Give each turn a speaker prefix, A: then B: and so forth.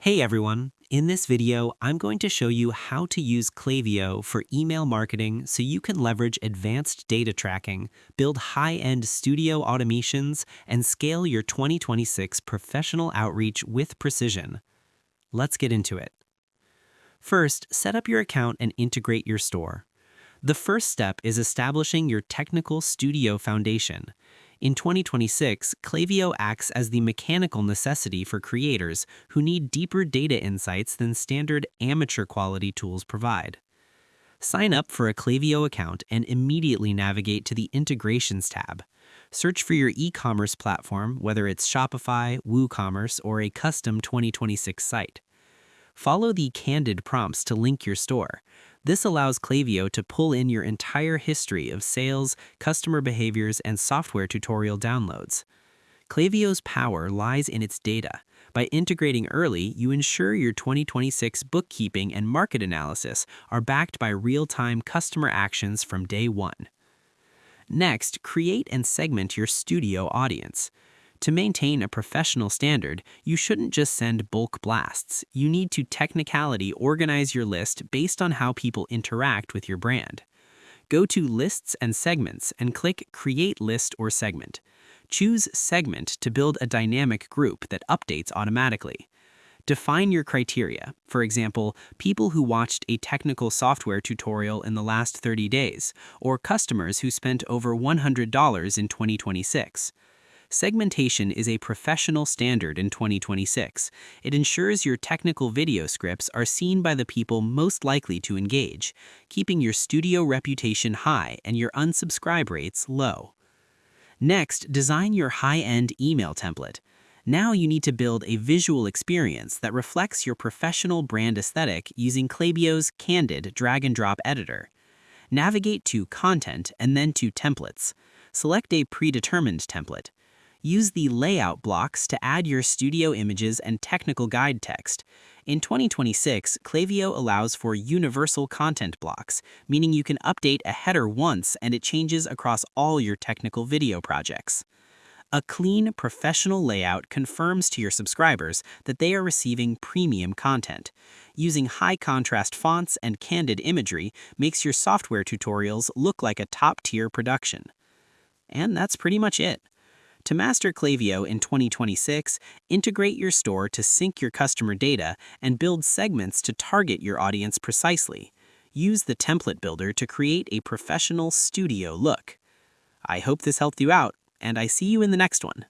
A: Hey everyone! In this video, I'm going to show you how to use Klaviyo for email marketing so you can leverage advanced data tracking, build high-end studio automations, and scale your 2026 professional outreach with precision. Let's get into it. First, set up your account and integrate your store. The first step is establishing your technical studio foundation. In 2026, Klaviyo acts as the mechanical necessity for creators who need deeper data insights than standard amateur quality tools provide. Sign up for a Klaviyo account and immediately navigate to the Integrations tab. Search for your e-commerce platform, whether it's Shopify, WooCommerce, or a custom 2026 site. Follow the candid prompts to link your store. This allows Klaviyo to pull in your entire history of sales, customer behaviors, and software tutorial downloads. Klaviyo's power lies in its data. By integrating early, you ensure your 2026 bookkeeping and market analysis are backed by real-time customer actions from day one. Next, create and segment your studio audience. To maintain a professional standard, you shouldn't just send bulk blasts. You need to technically organize your list based on how people interact with your brand. Go to Lists and Segments and click Create List or Segment. Choose Segment to build a dynamic group that updates automatically. Define your criteria. For example, people who watched a technical software tutorial in the last 30 days, or customers who spent over $100 in 2026. Segmentation is a professional standard in 2026. It ensures your technical video scripts are seen by the people most likely to engage, keeping your studio reputation high and your unsubscribe rates low. Next, design your high-end email template. Now you need to build a visual experience that reflects your professional brand aesthetic using Klaviyo's candid drag-and-drop editor. Navigate to Content and then to Templates. Select a predetermined template. Use the layout blocks to add your studio images and technical guide text. In 2026, Klaviyo allows for universal content blocks, meaning you can update a header once and it changes across all your technical video projects. A clean, professional layout confirms to your subscribers that they are receiving premium content. Using high-contrast fonts and candid imagery makes your software tutorials look like a top-tier production. And that's pretty much it. To master Klaviyo in 2026, integrate your store to sync your customer data and build segments to target your audience precisely. Use the template builder to create a professional studio look. I hope this helped you out, and I see you in the next one.